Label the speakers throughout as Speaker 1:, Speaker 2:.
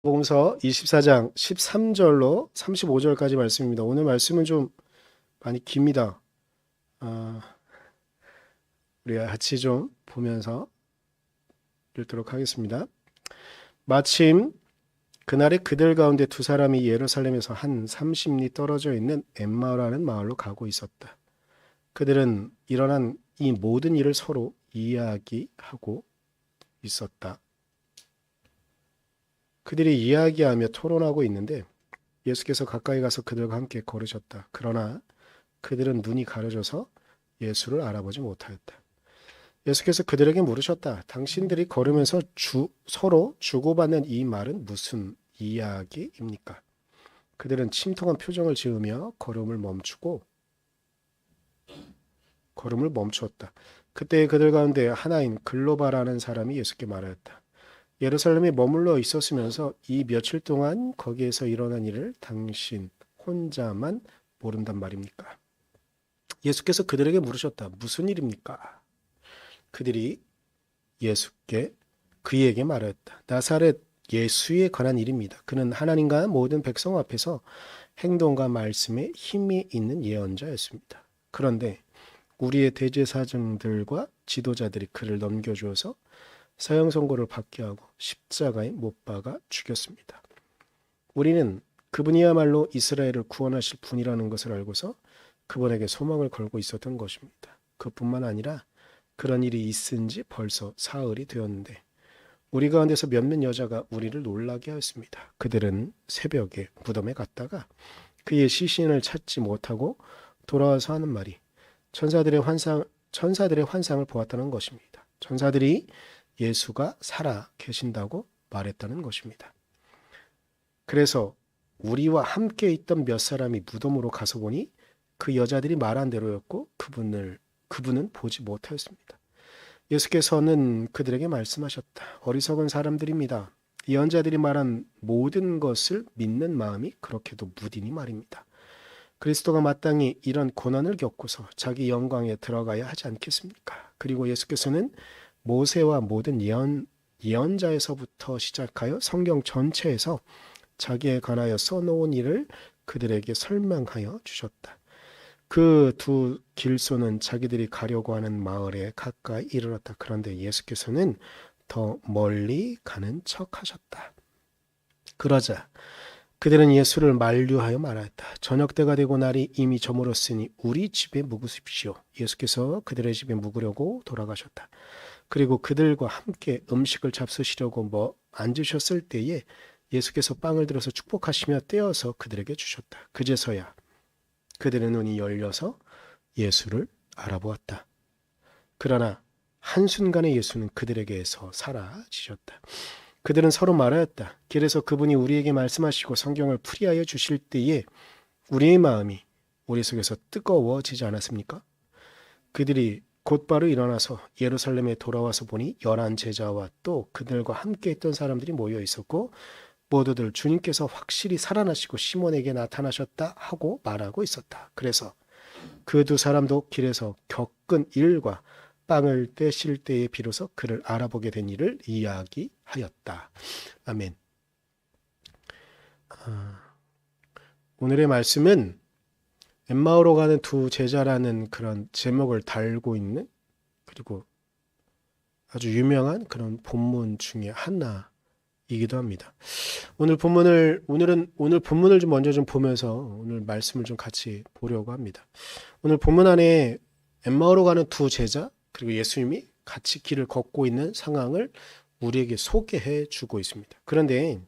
Speaker 1: 복음서 24장 13절로 35절까지 말씀입니다. 오늘 말씀은 좀 많이 깁니다. 우리가 같이 좀 보면서 읽도록 하겠습니다. 마침 그날에 그들 가운데 두 사람이 예루살렘에서 한 30리 떨어져 있는 엠마오라는 마을로 가고 있었다. 그들은 일어난 이 모든 일을 서로 이야기하고 있었다. 그들이 이야기하며 토론하고 있는데 예수께서 가까이 가서 그들과 함께 걸으셨다. 그러나 그들은 눈이 가려져서 예수를 알아보지 못하였다. 예수께서 그들에게 물으셨다. 당신들이 걸으면서 서로 주고받는 이 말은 무슨 이야기입니까? 그들은 침통한 표정을 지으며 걸음을 멈추었다. 그때 그들 가운데 하나인 글로바라는 사람이 예수께 말하였다. 예루살렘에 머물러 있었으면서 이 며칠 동안 거기에서 일어난 일을 당신 혼자만 모른단 말입니까? 예수께서 그들에게 물으셨다. 무슨 일입니까? 그들이 그에게 말하였다. 나사렛 예수에 관한 일입니다. 그는 하나님과 모든 백성 앞에서 행동과 말씀에 힘이 있는 예언자였습니다. 그런데 우리의 대제사장들과 지도자들이 그를 넘겨주어서 사형 선고를 받게 하고 십자가에 못 박아 죽였습니다. 우리는 그분이야말로 이스라엘을 구원하실 분이라는 것을 알고서 그분에게 소망을 걸고 있었던 것입니다. 그뿐만 아니라 그런 일이 있은 지 벌써 사흘이 되었는데 우리 가운데서 몇몇 여자가 우리를 놀라게 하였습니다. 그들은 새벽에 무덤에 갔다가 그의 시신을 찾지 못하고 돌아와서 하는 말이 천사들의 환상을 보았다는 것입니다. 천사들이 예수가 살아 계신다고 말했다는 것입니다. 그래서 우리와 함께 있던 몇 사람이 무덤으로 가서 보니 그 여자들이 말한 대로였고 그분은 보지 못하였습니다. 예수께서는 그들에게 말씀하셨다. 어리석은 사람들입니다. 예언자들이 말한 모든 것을 믿는 마음이 그렇게도 무디니 말입니다. 그리스도가 마땅히 이런 고난을 겪고서 자기 영광에 들어가야 하지 않겠습니까? 그리고 예수께서는 모세와 모든 예언자에서부터 시작하여 성경 전체에서 자기에 관하여 써놓은 일을 그들에게 설명하여 주셨다. 그 두 길소는 자기들이 가려고 하는 마을에 가까이 이르렀다. 그런데 예수께서는 더 멀리 가는 척 하셨다. 그러자 그들은 예수를 만류하여 말하였다. 저녁 때가 되고 날이 이미 저물었으니 우리 집에 묵으십시오. 예수께서 그들의 집에 묵으려고 돌아가셨다. 그리고 그들과 함께 음식을 잡수시려고 앉으셨을 때에 예수께서 빵을 들어서 축복하시며 떼어서 그들에게 주셨다. 그제서야 그들의 눈이 열려서 예수를 알아보았다. 그러나 한순간에 예수는 그들에게서 사라지셨다. 그들은 서로 말하였다. 길에서 그분이 우리에게 말씀하시고 성경을 풀이하여 주실 때에 우리의 마음이 우리 속에서 뜨거워지지 않았습니까? 그들이 곧바로 일어나서 예루살렘에 돌아와서 보니 11 제자와 또 그들과 함께 있던 사람들이 모여 있었고 모두들 주님께서 확실히 살아나시고 시몬에게 나타나셨다 하고 말하고 있었다. 그래서 그 두 사람도 길에서 겪은 일과 빵을 떼실 때에 비로소 그를 알아보게 된 일을 이야기하였다. 아멘. 오늘의 말씀은 엠마오로 가는 두 제자라는 그런 제목을 달고 있는 그리고 아주 유명한 그런 본문 중에 하나이기도 합니다. 오늘 본문을 좀 먼저 좀 보면서 오늘 말씀을 좀 같이 보려고 합니다. 오늘 본문 안에 엠마오로 가는 두 제자 그리고 예수님이 같이 길을 걷고 있는 상황을 우리에게 소개해 주고 있습니다. 그런데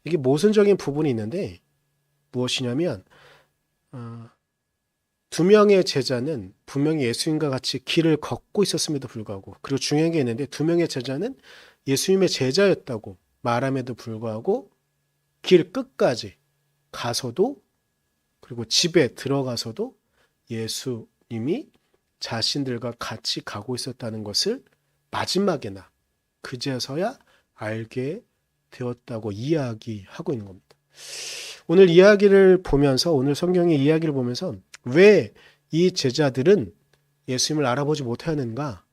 Speaker 1: 이게 모순적인 부분이 있는데 무엇이냐면 두 명의 제자는 분명히 예수님과 같이 길을 걷고 있었음에도 불구하고 그리고 중요한 게 있는데 두 명의 제자는 예수님의 제자였다고 말함에도 불구하고 길 끝까지 가서도 그리고 집에 들어가서도 예수님이 자신들과 같이 가고 있었다는 것을 마지막에나 그제서야 알게 되었다고 이야기하고 있는 겁니다. 오늘 오늘 성경의 이야기를 보면서 왜 이 제자들은 예수님을 알아보지 못하는가?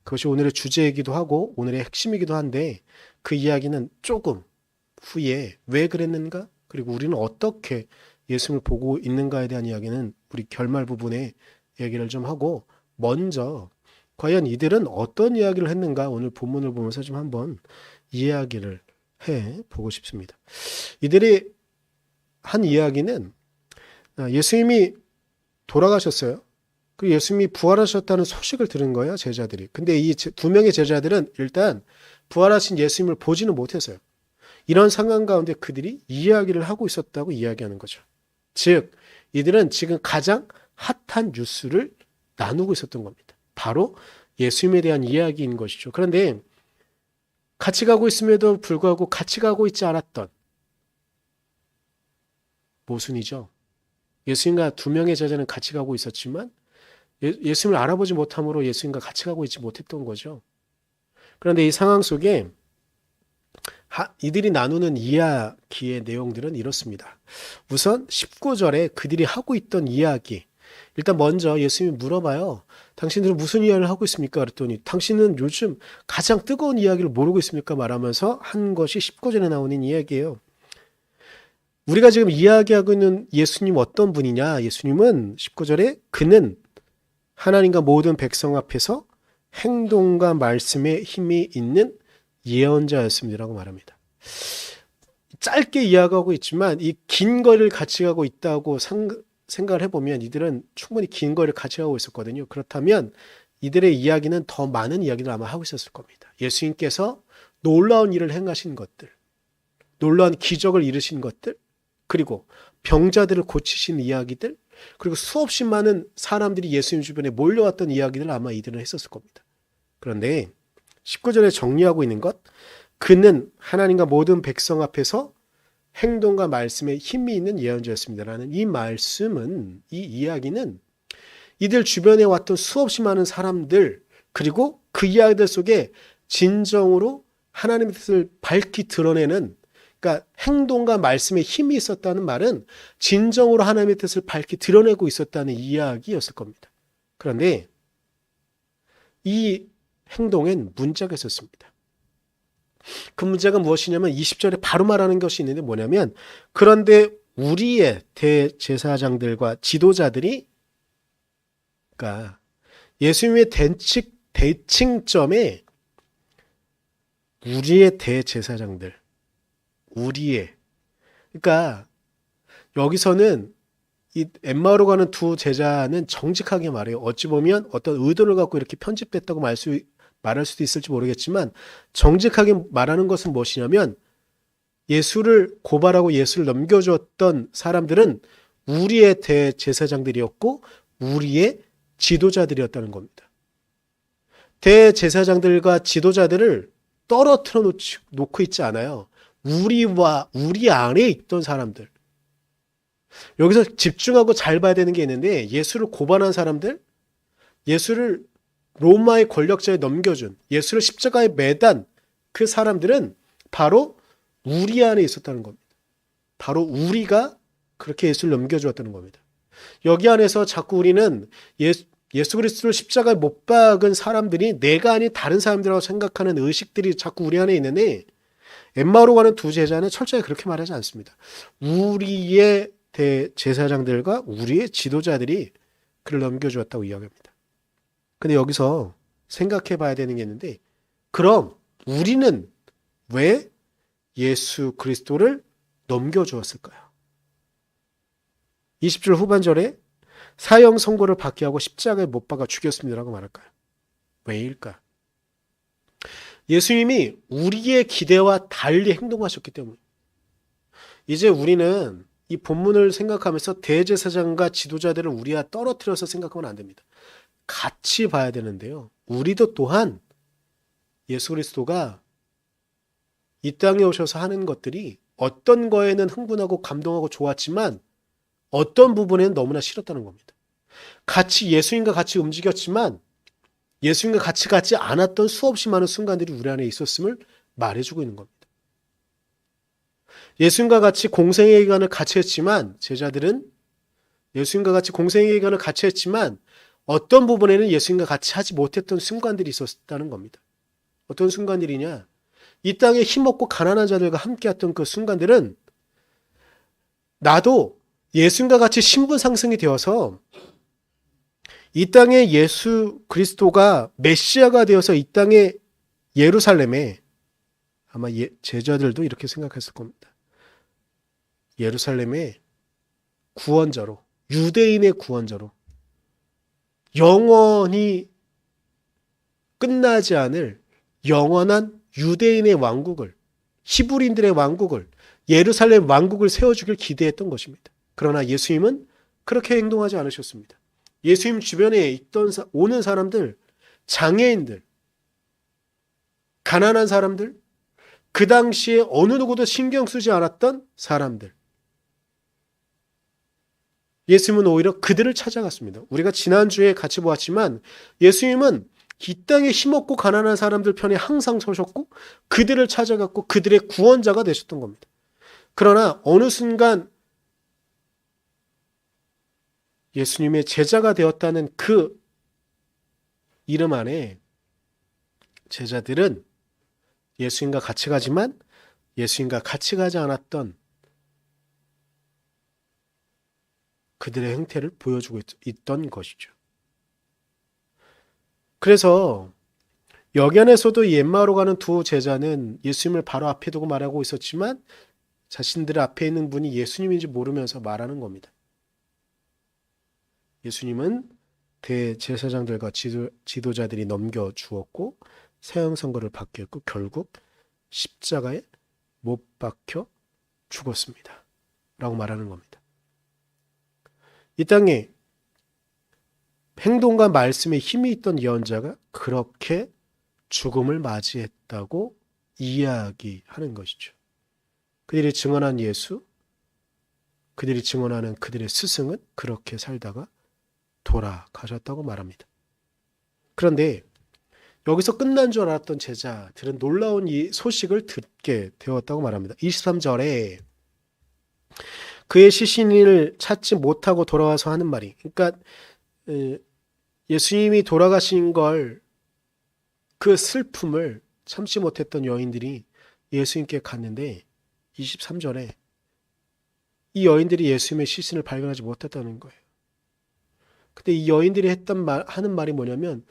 Speaker 1: 그것이 오늘의 주제이기도 하고 오늘의 핵심이기도 한데 그 이야기는 조금 후에 왜 그랬는가? 그리고 우리는 어떻게 예수님을 보고 있는가에 대한 이야기는 우리 결말 부분에 얘기를 좀 하고, 먼저 과연 이들은 어떤 이야기를 했는가 오늘 본문을 보면서 좀 한번 이야기를 해 보고 싶습니다. 이들이 한 이야기는 예수님이 돌아가셨어요. 그리고 예수님이 부활하셨다는 소식을 들은 거예요, 제자들이. 근데 이 두 명의 제자들은 일단 부활하신 예수님을 보지는 못했어요. 이런 상황 가운데 그들이 이야기를 하고 있었다고 이야기하는 거죠. 즉, 이들은 지금 가장 핫한 뉴스를 나누고 있었던 겁니다. 바로 예수님에 대한 이야기인 것이죠. 그런데 같이 가고 있음에도 불구하고 같이 가고 있지 않았던 모순이죠. 예수님과 두 명의 제자는 같이 가고 있었지만 예수님을 알아보지 못함으로 예수님과 같이 가고 있지 못했던 거죠. 그런데 이 상황 속에 이들이 나누는 이야기의 내용들은 이렇습니다. 우선 19절에 그들이 하고 있던 이야기. 일단 먼저 예수님이 물어봐요. 당신들은 무슨 이야기를 하고 있습니까? 그랬더니 당신은 요즘 가장 뜨거운 이야기를 모르고 있습니까? 말하면서 한 것이 19절에 나오는 이야기예요. 우리가 지금 이야기하고 있는 예수님 어떤 분이냐? 예수님은 19절에 그는 하나님과 모든 백성 앞에서 행동과 말씀에 힘이 있는 예언자였습니다라고 말합니다. 짧게 이야기하고 있지만 이 긴 거리를 같이 가고 있다고 생각을 해보면 이들은 충분히 긴 거리를 같이 가고 있었거든요. 그렇다면 이들의 이야기는 더 많은 이야기를 아마 하고 있었을 겁니다. 예수님께서 놀라운 일을 행하신 것들, 놀라운 기적을 이루신 것들, 그리고 병자들을 고치신 이야기들, 그리고 수없이 많은 사람들이 예수님 주변에 몰려왔던 이야기들을 아마 이들은 했었을 겁니다. 그런데 19절에 정리하고 있는 것, 그는 하나님과 모든 백성 앞에서 행동과 말씀에 힘이 있는 예언자였습니다라는 이 말씀은, 이 이야기는 이들 주변에 왔던 수없이 많은 사람들, 그리고 그 이야기들 속에 진정으로 하나님의 뜻을 밝히 드러내는, 그러니까 행동과 말씀에 힘이 있었다는 말은 진정으로 하나님의 뜻을 밝히 드러내고 있었다는 이야기였을 겁니다. 그런데 이 행동엔 문제가 있었습니다. 그 문제가 무엇이냐면 20절에 바로 말하는 것이 있는데 뭐냐면, 그런데 우리의 대제사장들과 지도자들이, 그러니까 예수님의 대칭점에 우리의 대제사장들, 우리의, 그러니까 여기서는 이 엠마오로 가는 두 제자는 정직하게 말해요. 어찌 보면 어떤 의도를 갖고 이렇게 편집됐다고 말할 수도 있을지 모르겠지만, 정직하게 말하는 것은 무엇이냐면 예수를 고발하고 예수를 넘겨주었던 사람들은 우리의 대제사장들이었고 우리의 지도자들이었다는 겁니다. 대제사장들과 지도자들을 떨어뜨려 놓고 있지 않아요. 우리 안에 있던 사람들. 여기서 집중하고 잘 봐야 되는 게 있는데, 예수를 고발한 사람들, 예수를 로마의 권력자에 넘겨준, 예수를 십자가에 매단 그 사람들은 바로 우리 안에 있었다는 겁니다. 바로 우리가 그렇게 예수를 넘겨주었다는 겁니다. 여기 안에서 자꾸 우리는 예수 그리스도를 십자가에 못 박은 사람들이 내가 아닌 다른 사람들이라고 생각하는 의식들이 자꾸 우리 안에 있는데, 엠마오로 가는 두 제자는 철저히 그렇게 말하지 않습니다. 우리의 대제사장들과 우리의 지도자들이 그를 넘겨주었다고 이야기합니다. 근데 여기서 생각해 봐야 되는 게 있는데, 그럼 우리는 왜 예수 그리스도를 넘겨주었을까요? 20절 후반절에 사형 선고를 받게 하고 십자가에 못 박아 죽였습니다라고 말할까요? 왜일까? 예수님이 우리의 기대와 달리 행동하셨기 때문에. 이제 우리는 이 본문을 생각하면서 대제사장과 지도자들을 우리와 떨어뜨려서 생각하면 안 됩니다. 같이 봐야 되는데요. 우리도 또한 예수 그리스도가 이 땅에 오셔서 하는 것들이 어떤 거에는 흥분하고 감동하고 좋았지만 어떤 부분에는 너무나 싫었다는 겁니다. 같이 예수님과 같이 움직였지만 예수님과 같이 가지 않았던 수없이 많은 순간들이 우리 안에 있었음을 말해주고 있는 겁니다. 예수님과 같이 공생의 기간을 같이 했지만, 제자들은 예수님과 같이 공생의 기간을 같이 했지만 어떤 부분에는 예수님과 같이 하지 못했던 순간들이 있었다는 겁니다. 어떤 순간들이냐? 이 땅에 힘없고 가난한 자들과 함께했던 그 순간들은 나도 예수님과 같이 신분 상승이 되어서 이 땅에 예수 그리스도가 메시아가 되어서 이 땅에 예루살렘에 아마 제자들도 이렇게 생각했을 겁니다. 예루살렘의 구원자로, 유대인의 구원자로 영원히 끝나지 않을 영원한 유대인의 왕국을, 히브리인들의 왕국을, 예루살렘 왕국을 세워주길 기대했던 것입니다. 그러나 예수님은 그렇게 행동하지 않으셨습니다. 예수님 주변에 오는 사람들, 장애인들, 가난한 사람들, 그 당시에 어느 누구도 신경 쓰지 않았던 사람들, 예수님은 오히려 그들을 찾아갔습니다. 우리가 지난주에 같이 보았지만 예수님은 이 땅에 힘없고 가난한 사람들 편에 항상 서셨고 그들을 찾아갔고 그들의 구원자가 되셨던 겁니다. 그러나 어느 순간 예수님의 제자가 되었다는 그 이름 안에 제자들은 예수님과 같이 가지만 예수님과 같이 가지 않았던 그들의 행태를 보여주고 있던 것이죠. 그래서 여기 안에서도 엠마오로 가는 두 제자는 예수님을 바로 앞에 두고 말하고 있었지만 자신들 앞에 있는 분이 예수님인지 모르면서 말하는 겁니다. 예수님은 대제사장들과 지도자들이 넘겨주었고 세형선고를 받게 했고 결국 십자가에 못 박혀 죽었습니다. 라고 말하는 겁니다. 이 땅에 행동과 말씀에 힘이 있던 예언자가 그렇게 죽음을 맞이했다고 이야기하는 것이죠. 그들이 증언한 예수, 그들이 증언하는 그들의 스승은 그렇게 살다가 돌아가셨다고 말합니다. 그런데 여기서 끝난 줄 알았던 제자들은 놀라운 이 소식을 듣게 되었다고 말합니다. 23절에 그의 시신을 찾지 못하고 돌아와서 하는 말이, 그러니까 예수님이 돌아가신 걸, 그 슬픔을 참지 못했던 여인들이 예수님께 갔는데 23절에 이 여인들이 예수님의 시신을 발견하지 못했다는 거예요. 근데 이 여인들이 하는 말이 뭐냐면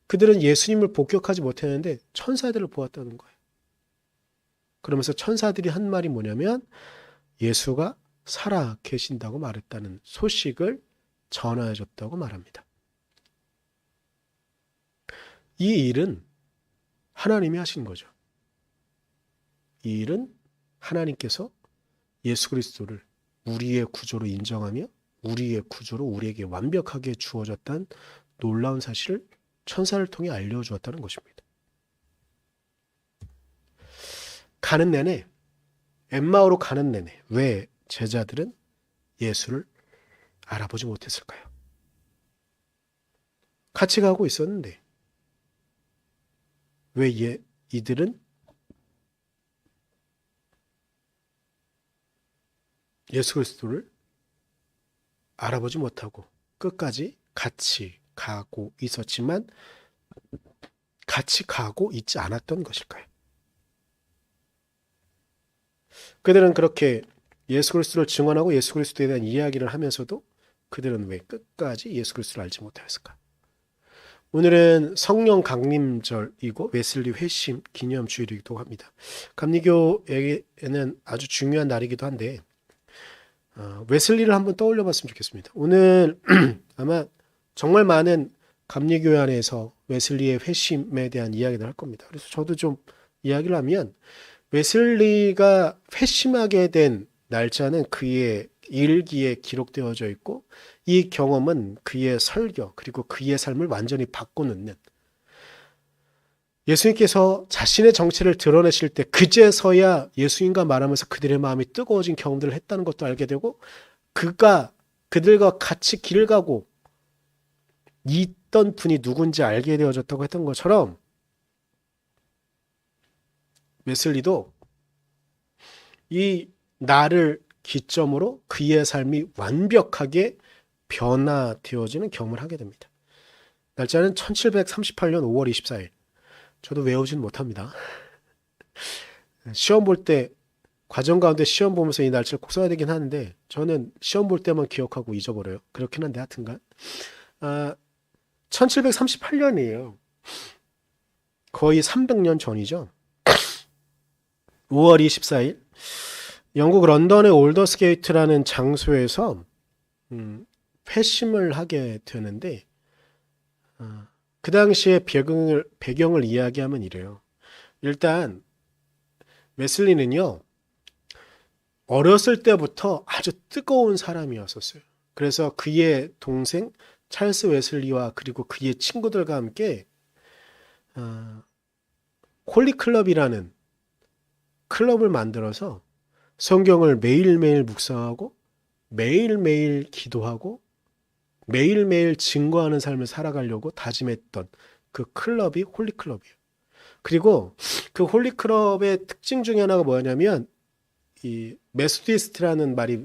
Speaker 1: 그들은 예수님을 목격하지 못했는데 천사들을 보았다는 거예요. 그러면서 천사들이 한 말이 뭐냐면 예수가 살아 계신다고 말했다는 소식을 전하여 줬다고 말합니다. 이 일은 하나님이 하신 거죠. 이 일은 하나님께서 예수 그리스도를 우리의 구조로 인정하며 우리의 구조로 우리에게 완벽하게 주어졌다는 놀라운 사실을 천사를 통해 알려주었다는 것입니다. 가는 내내, 엠마오로 가는 내내 왜 제자들은 예수를 알아보지 못했을까요? 같이 가고 있었는데 왜 이들은 예수 그리스도를 알아보지 못하고 끝까지 같이 가고 있었지만 같이 가고 있지 않았던 것일까요? 그들은 그렇게 예수 그리스도를 증언하고 예수 그리스도에 대한 이야기를 하면서도 그들은 왜 끝까지 예수 그리스도를 알지 못하였을까? 오늘은 성령 강림절이고 웨슬리 회심 기념주일이기도 합니다. 감리교에는 아주 중요한 날이기도 한데 웨슬리를 한번 떠올려 봤으면 좋겠습니다. 오늘 아마 정말 많은 감리교회 안에서 웨슬리의 회심에 대한 이야기를 할 겁니다. 그래서 저도 좀 이야기를 하면 웨슬리가 회심하게 된 날짜는 그의 일기에 기록되어져 있고 이 경험은 그의 설교 그리고 그의 삶을 완전히 바꿔놓는, 예수님께서 자신의 정체를 드러내실 때 그제서야 예수님과 말하면서 그들의 마음이 뜨거워진 경험들을 했다는 것도 알게 되고 그들과 같이 길을 가고 있던 분이 누군지 알게 되어졌다고 했던 것처럼 웨슬리도 이 날을 기점으로 그의 삶이 완벽하게 변화되어지는 경험을 하게 됩니다. 날짜는 1738년 5월 24일. 저도 외우진 못합니다. 시험 볼 때 과정 가운데 시험 보면서 이 날짜를 꼭 써야 되긴 하는데 저는 시험 볼 때만 기억하고 잊어버려요. 그렇긴 한데 하여튼간 1738년이에요. 거의 300년 전이죠. 5월 24일 영국 런던의 올더스게이트라는 장소에서 회심을 하게 되는데 그 당시의 배경을 이야기하면 이래요. 일단 웨슬리는요. 어렸을 때부터 아주 뜨거운 사람이었었어요. 그래서 그의 동생 찰스 웨슬리와 그리고 그의 친구들과 함께 홀리클럽이라는 클럽을 만들어서 성경을 매일매일 묵상하고 매일매일 기도하고 매일매일 증거하는 삶을 살아가려고 다짐했던 그 클럽이 홀리클럽이에요. 그리고 그 홀리클럽의 특징 중에 하나가 뭐냐면 이 메소디스트라는 말이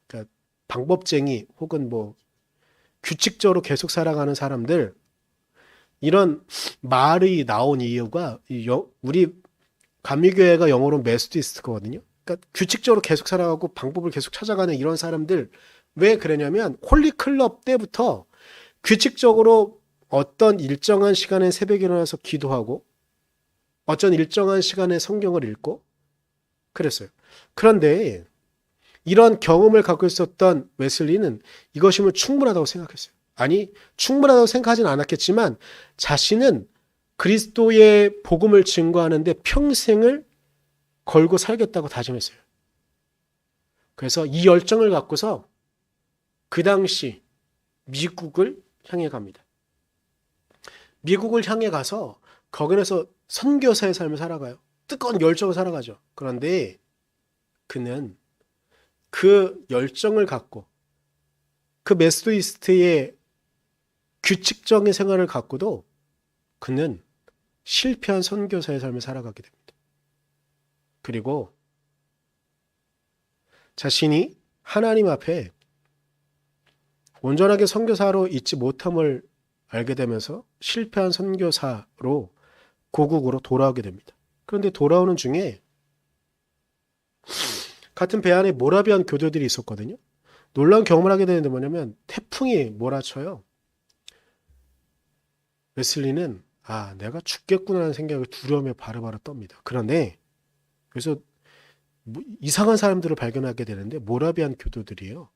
Speaker 1: 그러니까 방법쟁이 혹은 뭐 규칙적으로 계속 살아가는 사람들 이런 말이 나온 이유가 우리 감리교회가 영어로 메소디스트거든요. 그러니까 규칙적으로 계속 살아가고 방법을 계속 찾아가는 이런 사람들 왜 그러냐면 홀리클럽 때부터 규칙적으로 어떤 일정한 시간에 새벽에 일어나서 기도하고 어떤 일정한 시간에 성경을 읽고 그랬어요. 그런데 이런 경험을 갖고 있었던 웨슬리는 이것이면 충분하다고 생각했어요. 아니, 충분하다고 생각하진 않았겠지만 자신은 그리스도의 복음을 증거하는데 평생을 걸고 살겠다고 다짐했어요. 그래서 이 열정을 갖고서 그 당시 미국을 향해 갑니다. 미국을 향해 가서 거기에서 선교사의 삶을 살아가요. 뜨거운 열정을 살아가죠. 그런데 그는 그 열정을 갖고 그 메소디스트의 규칙적인 생활을 갖고도 그는 실패한 선교사의 삶을 살아가게 됩니다. 그리고 자신이 하나님 앞에 온전하게 선교사로 있지 못함을 알게 되면서 실패한 선교사로 고국으로 돌아오게 됩니다. 그런데 돌아오는 중에 같은 배 안에 모라비안 교도들이 있었거든요. 놀라운 경험을 하게 되는데 뭐냐면 태풍이 몰아쳐요. 웨슬리는 내가 죽겠구나라는 생각을 두려움에 바로바로 떱니다. 그런데 그래서 이상한 사람들을 발견하게 되는데 모라비안 교도들이에요.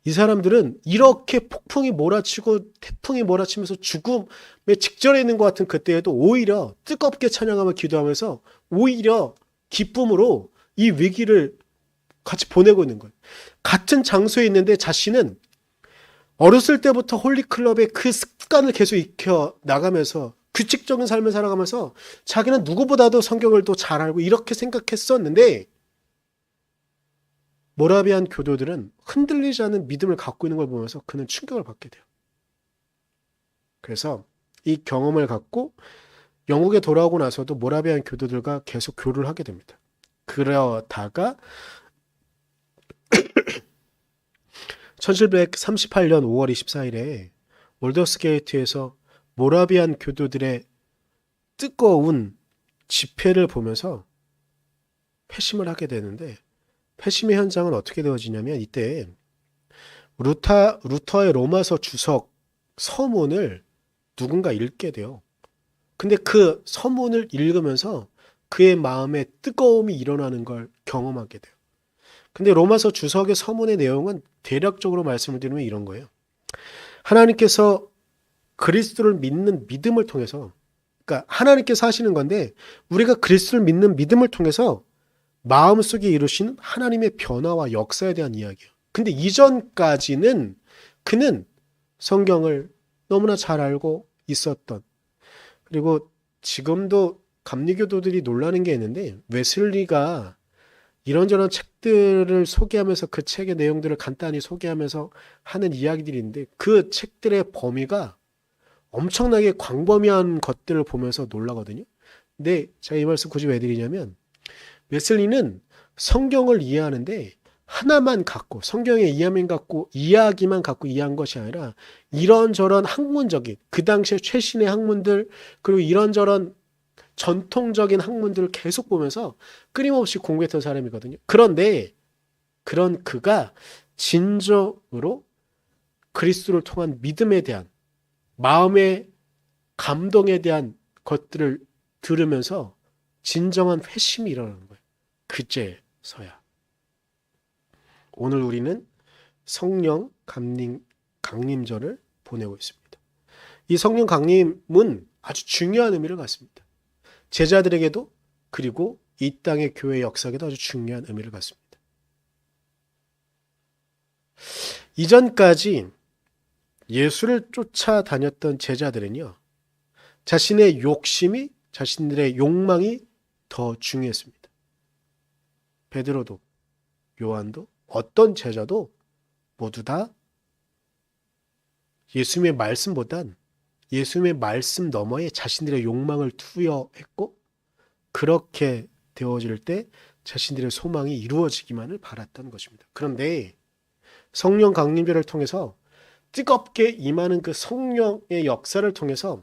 Speaker 1: 이 사람들은 이렇게 폭풍이 몰아치고 태풍이 몰아치면서 죽음에 직전에 있는 것 같은 그때에도 오히려 뜨겁게 찬양하며 기도하면서 오히려 기쁨으로 이 위기를 같이 보내고 있는 거예요. 같은 장소에 있는데 자신은 어렸을 때부터 홀리클럽의 그 습관을 계속 익혀 나가면서 규칙적인 삶을 살아가면서 자기는 누구보다도 성경을 또 잘 알고 이렇게 생각했었는데 모라비안 교도들은 흔들리지 않는 믿음을 갖고 있는 걸 보면서 그는 충격을 받게 돼요. 그래서 이 경험을 갖고 영국에 돌아오고 나서도 모라비안 교도들과 계속 교류를 하게 됩니다. 그러다가 1738년 5월 24일에 올더스게이트에서 모라비안 교도들의 뜨거운 집회를 보면서 회심을 하게 되는데 회심의 현장은 어떻게 되어지냐면 이때 루터의 로마서 주석 서문을 누군가 읽게 돼요. 근데 그 서문을 읽으면서 그의 마음에 뜨거움이 일어나는 걸 경험하게 돼요. 근데 로마서 주석의 서문의 내용은 대략적으로 말씀을 드리면 이런 거예요. 하나님께서 그리스도를 믿는 믿음을 통해서 그러니까 하나님께서 하시는 건데 우리가 그리스도를 믿는 믿음을 통해서 마음속에 이루신 하나님의 변화와 역사에 대한 이야기예요. 근데 이전까지는 그는 성경을 너무나 잘 알고 있었던 그리고 지금도 감리교도들이 놀라는 게 있는데 웨슬리가 이런저런 책들을 소개하면서 그 책의 내용들을 간단히 소개하면서 하는 이야기들이 있는데 그 책들의 범위가 엄청나게 광범위한 것들을 보면서 놀라거든요. 근데 제가 이 말씀 굳이 왜 드리냐면 웨슬리는 성경을 이해하는데 하나만 갖고 성경의 이야기만 갖고 이해한 것이 아니라 이런저런 학문적인 그 당시에 최신의 학문들 그리고 이런저런 전통적인 학문들을 계속 보면서 끊임없이 공부했던 사람이거든요. 그런데 그런 그가 진정으로 그리스도를 통한 믿음에 대한 마음의 감동에 대한 것들을 들으면서 진정한 회심이 일어나는 거예요. 그제서야. 오늘 우리는 성령 강림절을 보내고 있습니다. 이 성령 강림은 아주 중요한 의미를 갖습니다. 제자들에게도 그리고 이 땅의 교회 역사에도 아주 중요한 의미를 갖습니다. 이전까지 예수를 쫓아다녔던 제자들은요, 자신의 욕심이, 자신들의 욕망이 더 중요했습니다. 베드로도, 요한도, 어떤 제자도 모두 다 예수님의 말씀보단 예수님의 말씀 너머에 자신들의 욕망을 투여했고, 그렇게 되어질 때 자신들의 소망이 이루어지기만을 바랐던 것입니다. 그런데 성령 강림절을 통해서 뜨겁게 임하는 그 성령의 역사를 통해서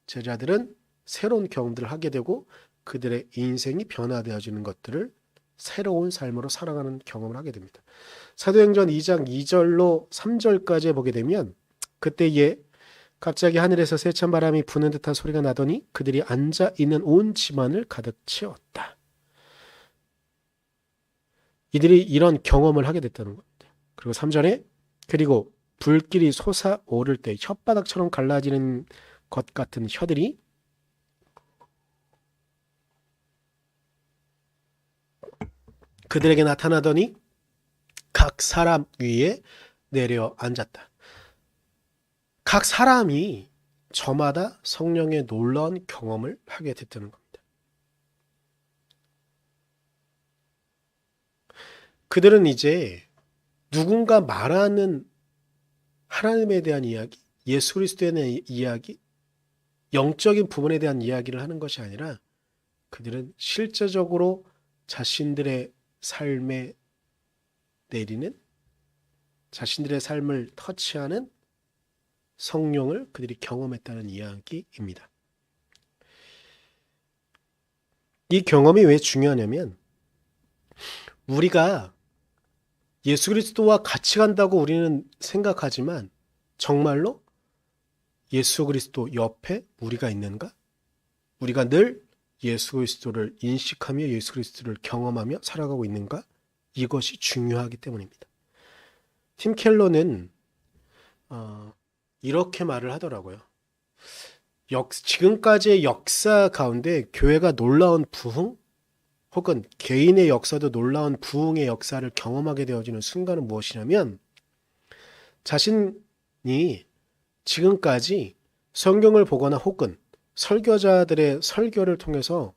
Speaker 1: 제자들은 새로운 경험들을 하게 되고 그들의 인생이 변화되어지는 것들을 새로운 삶으로 살아가는 경험을 하게 됩니다. 사도행전 2장 2절로 3절까지 보게 되면 그때에 갑자기 하늘에서 세찬 바람이 부는 듯한 소리가 나더니 그들이 앉아있는 온 집안을 가득 채웠다. 이들이 이런 경험을 하게 됐다는 겁니다. 그리고 3절에 그리고 불길이 솟아오를 때 혓바닥처럼 갈라지는 것 같은 혀들이 그들에게 나타나더니 각 사람 위에 내려 앉았다. 각 사람이 저마다 성령의 놀라운 경험을 하게 됐다는 겁니다. 그들은 이제 누군가 말하는 하나님에 대한 이야기, 예수 그리스도에 대한 이야기, 영적인 부분에 대한 이야기를 하는 것이 아니라 그들은 실제적으로 자신들의 삶에 내리는, 자신들의 삶을 터치하는 성령을 그들이 경험했다는 이야기입니다. 이 경험이 왜 중요하냐면 우리가 예수 그리스도와 같이 간다고 우리는 생각하지만 정말로 예수 그리스도 옆에 우리가 있는가? 우리가 늘 예수 그리스도를 인식하며 예수 그리스도를 경험하며 살아가고 있는가? 이것이 중요하기 때문입니다. 팀 켈러는 이렇게 말을 하더라고요. 지금까지의 역사 가운데 교회가 놀라운 부흥 혹은 개인의 역사도 놀라운 부흥의 역사를 경험하게 되어지는 순간은 무엇이냐면 자신이 지금까지 성경을 보거나 혹은 설교자들의 설교를 통해서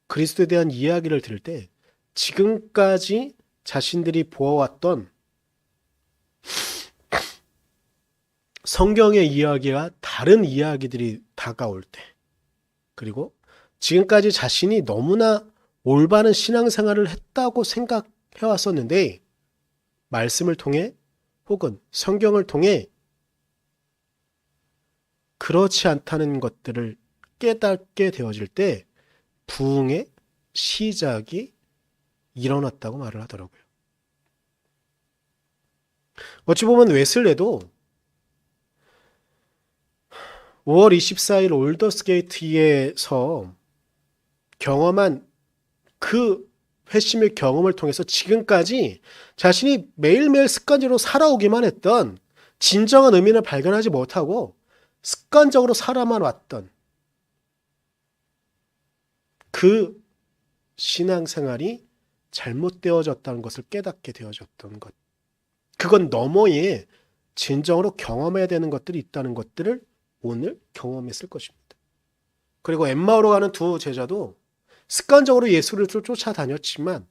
Speaker 1: 그리스도에 대한 이야기를 들을 때 지금까지 자신들이 보아왔던 성경의 이야기와 다른 이야기들이 다가올 때, 그리고 지금까지 자신이 너무나 올바른 신앙생활을 했다고 생각해왔었는데 말씀을 통해 혹은 성경을 통해 그렇지 않다는 것들을 깨닫게 되어질 때 부흥의 시작이 일어났다고 말을 하더라고요. 어찌 보면 웨슬레도 5월 24일 올더스게이트에서 경험한 그 회심의 경험을 통해서 지금까지 자신이 매일매일 습관적으로 살아오기만 했던 진정한 의미를 발견하지 못하고 습관적으로 살아만 왔던 그 신앙생활이 잘못되어졌다는 것을 깨닫게 되어졌던 것. 그건 너머에 진정으로 경험해야 되는 것들이 있다는 것들을 오늘 경험했을 것입니다. 그리고 엠마오로 가는 두 제자도 습관적으로 예수를 쫓아다녔지만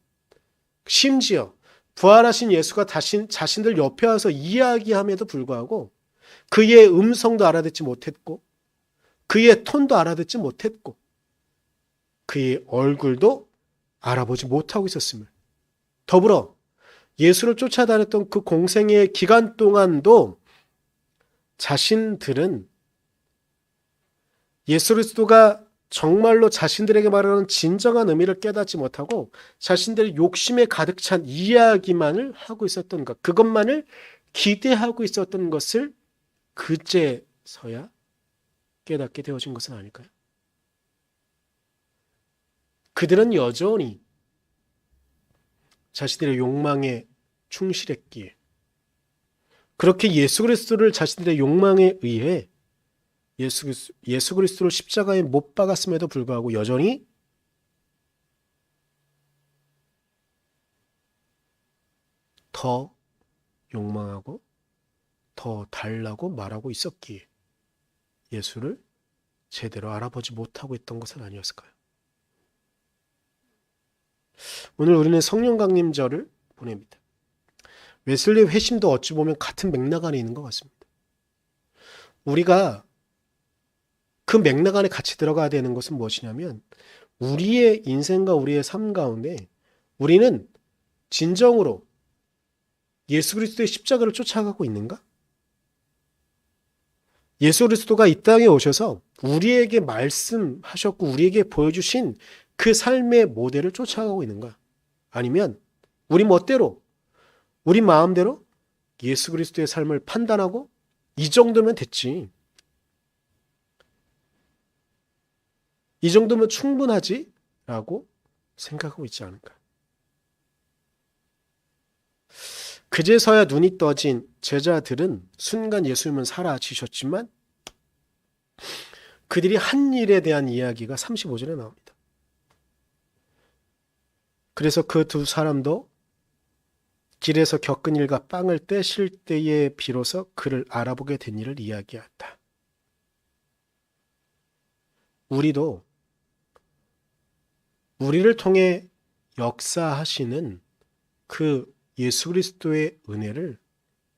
Speaker 1: 심지어 부활하신 예수가 자신들 옆에 와서 이야기함에도 불구하고 그의 음성도 알아듣지 못했고 그의 톤도 알아듣지 못했고 그의 얼굴도 알아보지 못하고 있었음을, 더불어 예수를 쫓아다녔던 그 공생의 기간 동안도 자신들은 예수 그리스도가 정말로 자신들에게 말하는 진정한 의미를 깨닫지 못하고 자신들의 욕심에 가득 찬 이야기만을 하고 있었던 것, 그것만을 기대하고 있었던 것을 그제서야 깨닫게 되어진 것은 아닐까요? 그들은 여전히 자신들의 욕망에 충실했기에, 그렇게 예수 그리스도를 자신들의 욕망에 의해 예수 그리스도를 십자가에 못 박았음에도 불구하고 여전히 더 욕망하고 더 달라고 말하고 있었기에 예수를 제대로 알아보지 못하고 있던 것은 아니었을까요? 오늘 우리는 성령 강림절을 보냅니다. 웨슬리 회심도 어찌 보면 같은 맥락 안에 있는 것 같습니다. 우리가 그 맥락 안에 같이 들어가야 되는 것은 무엇이냐면, 우리의 인생과 우리의 삶 가운데 우리는 진정으로 예수 그리스도의 십자가를 쫓아가고 있는가? 예수 그리스도가 이 땅에 오셔서 우리에게 말씀하셨고 우리에게 보여주신 그 삶의 모델을 쫓아가고 있는가? 아니면 우리 멋대로, 우리 마음대로 예수 그리스도의 삶을 판단하고 이 정도면 됐지, 이 정도면 충분하지 라고 생각하고 있지 않을까? 그제서야 눈이 떠진 제자들은 순간 예수님은 사라지셨지만 그들이 한 일에 대한 이야기가 35절에 나옵니다. 그래서 그 두 사람도 길에서 겪은 일과 빵을 떼실 때에 비로소 그를 알아보게 된 일을 이야기했다. 우리도 우리를 통해 역사하시는 그 예수 그리스도의 은혜를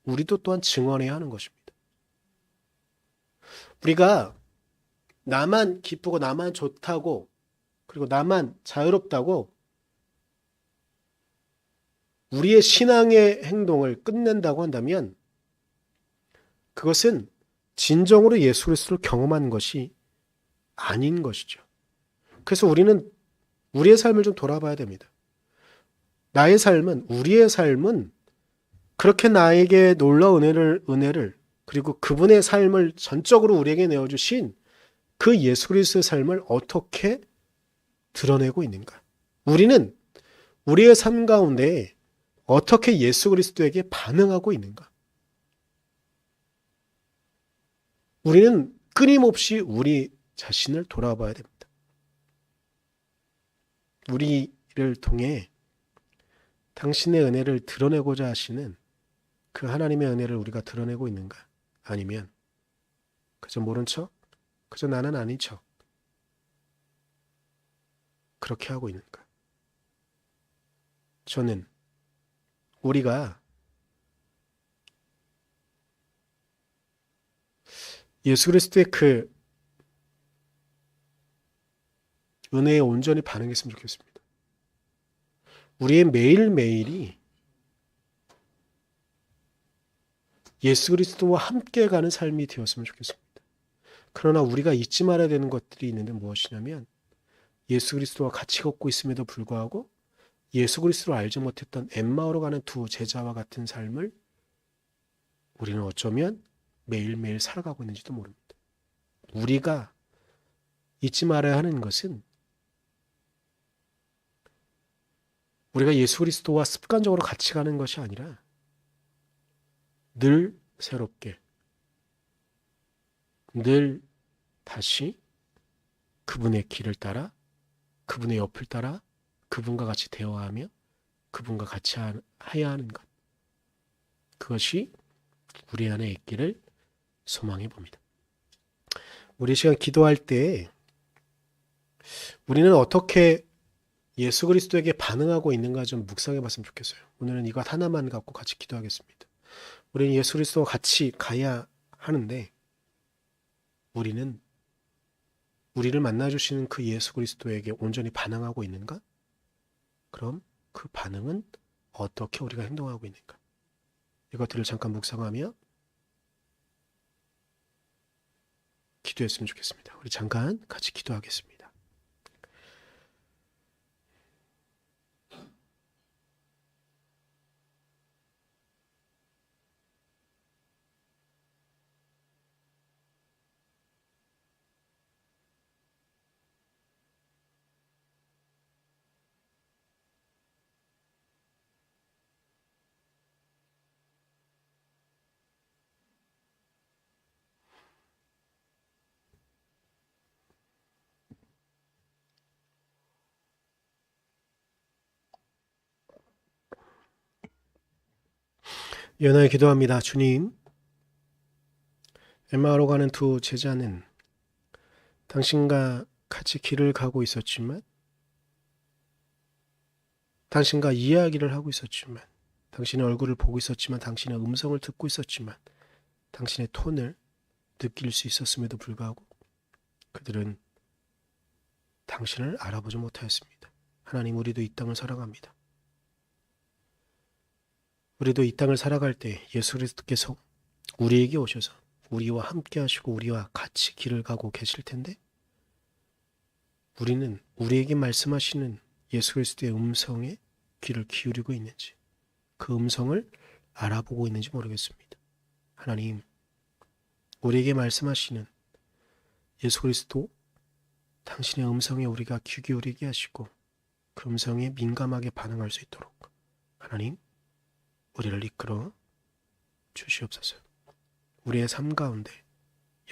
Speaker 1: 우리도 또한 증언해야 하는 것입니다. 우리가 나만 기쁘고 나만 좋다고, 그리고 나만 자유롭다고 우리의 신앙의 행동을 끝낸다고 한다면 그것은 진정으로 예수 그리스도를 경험한 것이 아닌 것이죠. 그래서 우리는 우리의 삶을 좀 돌아봐야 됩니다. 나의 삶은, 우리의 삶은 그렇게 나에게 놀라운 은혜를 그리고 그분의 삶을 전적으로 우리에게 내어주신 그 예수 그리스도의 삶을 어떻게 드러내고 있는가? 우리는 우리의 삶 가운데 어떻게 예수 그리스도에게 반응하고 있는가? 우리는 끊임없이 우리 자신을 돌아봐야 됩니다. 우리를 통해 당신의 은혜를 드러내고자 하시는 그 하나님의 은혜를 우리가 드러내고 있는가? 아니면 그저 모른 척, 그저 나는 아닌 척 그렇게 하고 있는가? 저는 우리가 예수 그리스도의 그 은혜에 온전히 반응했으면 좋겠습니다. 우리의 매일매일이 예수 그리스도와 함께 가는 삶이 되었으면 좋겠습니다. 그러나 우리가 잊지 말아야 되는 것들이 있는데 무엇이냐면, 예수 그리스도와 같이 걷고 있음에도 불구하고 예수 그리스도를 알지 못했던 엠마오로 가는 두 제자와 같은 삶을 우리는 어쩌면 매일매일 살아가고 있는지도 모릅니다. 우리가 잊지 말아야 하는 것은 우리가 예수 그리스도와 습관적으로 같이 가는 것이 아니라 늘 새롭게, 늘 다시 그분의 길을 따라, 그분의 옆을 따라 그분과 같이 대화하며 그분과 같이 해야 하는 것, 그것이 우리 안에 있기를 소망해 봅니다. 우리 시간 기도할 때 우리는 어떻게 예수 그리스도에게 반응하고 있는가 좀 묵상해 봤으면 좋겠어요. 오늘은 이것 하나만 갖고 같이 기도하겠습니다. 우리는 예수 그리스도와 같이 가야 하는데 우리는 우리를 만나주시는 그 예수 그리스도에게 온전히 반응하고 있는가? 그럼 그 반응은 어떻게 우리가 행동하고 있는가? 이것들을 잠깐 묵상하며 기도했으면 좋겠습니다. 우리 잠깐 같이 기도하겠습니다. 연하에 기도합니다. 주님, 엠마오로 가는 두 제자는 당신과 같이 길을 가고 있었지만, 당신과 이야기를 하고 있었지만, 당신의 얼굴을 보고 있었지만, 당신의 음성을 듣고 있었지만, 당신의 톤을 느낄 수 있었음에도 불구하고 그들은 당신을 알아보지 못하였습니다. 하나님, 우리도 이 땅을 살아갑니다. 우리도 이 땅을 살아갈 때 예수 그리스도께서 우리에게 오셔서 우리와 함께 하시고 우리와 같이 길을 가고 계실 텐데, 우리는 우리에게 말씀하시는 예수 그리스도의 음성에 귀를 기울이고 있는지, 그 음성을 알아보고 있는지 모르겠습니다. 하나님, 우리에게 말씀하시는 예수 그리스도, 당신의 음성에 우리가 귀 기울이게 하시고 그 음성에 민감하게 반응할 수 있도록 하나님, 우리를 이끌어 주시옵소서. 우리의 삶 가운데